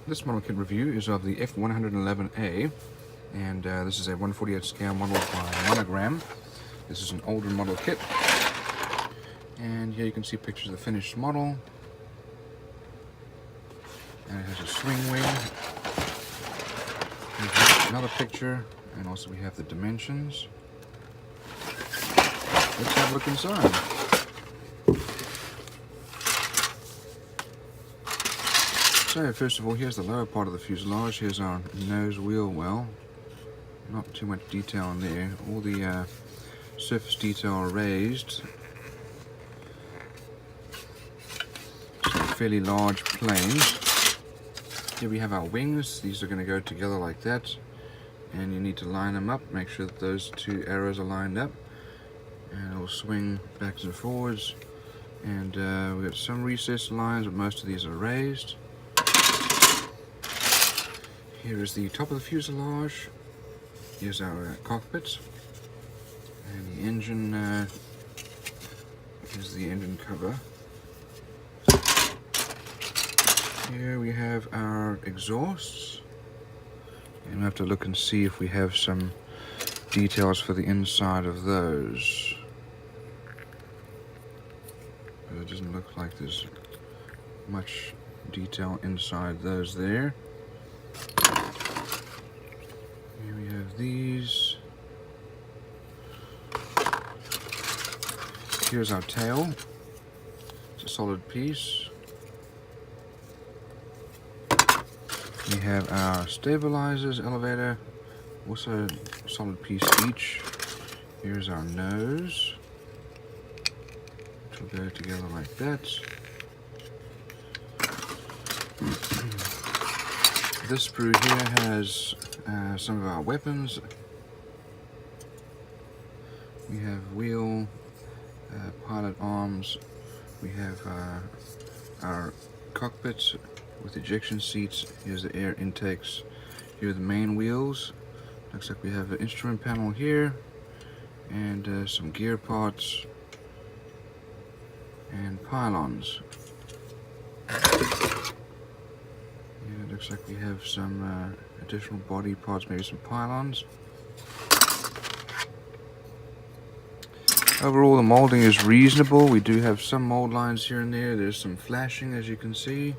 This model kit review is of the F-111A, and this is a 1/48 scale model by Monogram. This is an older model kit, and here you can see pictures of the finished model. And it has a swing wing. Here's another picture, and also we have the dimensions. Let's have a look inside. So first of all, here's the lower part of the fuselage. Here's our nose wheel well. Not too much detail in there. All the surface detail are raised. So fairly large planes. Here we have our wings. These are going to go together like that. And you need to line them up. Make sure that those two arrows are lined up. And it'll swing backwards and forwards. And we've got some recessed lines, but most of these are raised. Here is the top of the fuselage. Here's our cockpit. And the engine, here's the engine cover. Here we have our exhausts. And we have to look and see if we have some details for the inside of those. But it doesn't look like there's much detail inside those there. Here we have these. Here's our tail. It's a solid piece. We have our stabilizers, elevator, also a solid piece each. Here's our nose, which will go together like that. This sprue here has some of our weapons. We have wheel, pilot arms. We have our cockpit with ejection seats. Here's the air intakes. Here are the main wheels. Looks like we have an instrument panel here, and some gear parts and pylons. Looks like we have some additional body parts, maybe some pylons. Overall, the molding is reasonable. We do have some mold lines here and there. There's some flashing, as you can see.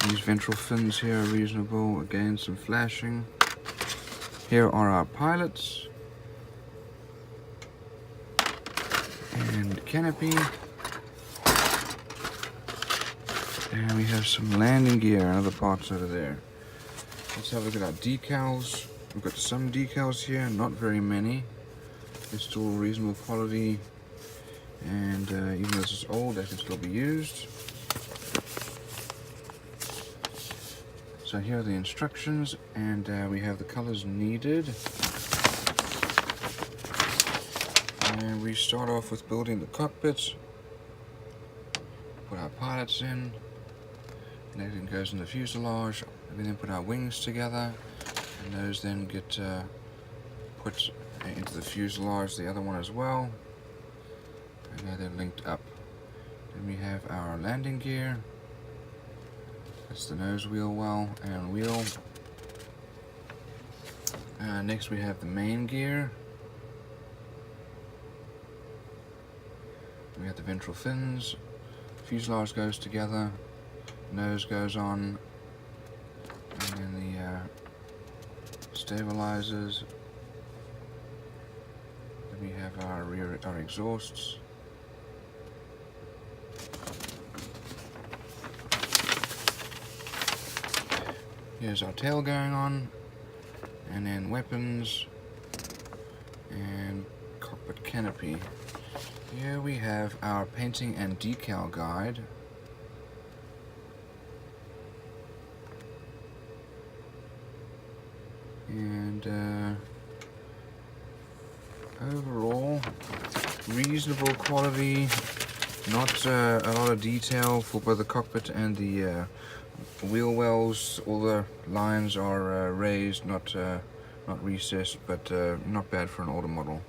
These ventral fins here are reasonable. Again, some flashing. Here are our pilots. And canopy. And we have some landing gear and other parts over there. Let's have a look at our decals. We've got some decals here, not very many. They're still reasonable quality. And even though this is old, they can still be used. So here are the instructions, and we have the colors needed. And we start off with building the cockpits. Put our pilots in. And everything goes in the fuselage. And we then put our wings together, and those then get put into the fuselage, the other one as well. And now they're linked up. Then we have our landing gear. That's the nose wheel well and wheel. Next we have the main gear. We have the ventral fins. Fuselage goes together. Nose goes on. And then the stabilizers. Then we have our exhausts. Here's our tail going on, and then weapons, and cockpit canopy. Here we have our painting and decal guide. And overall, reasonable quality, not a lot of detail for both the cockpit and the wheel wells. All the lines are raised, not recessed, but not bad for an older model.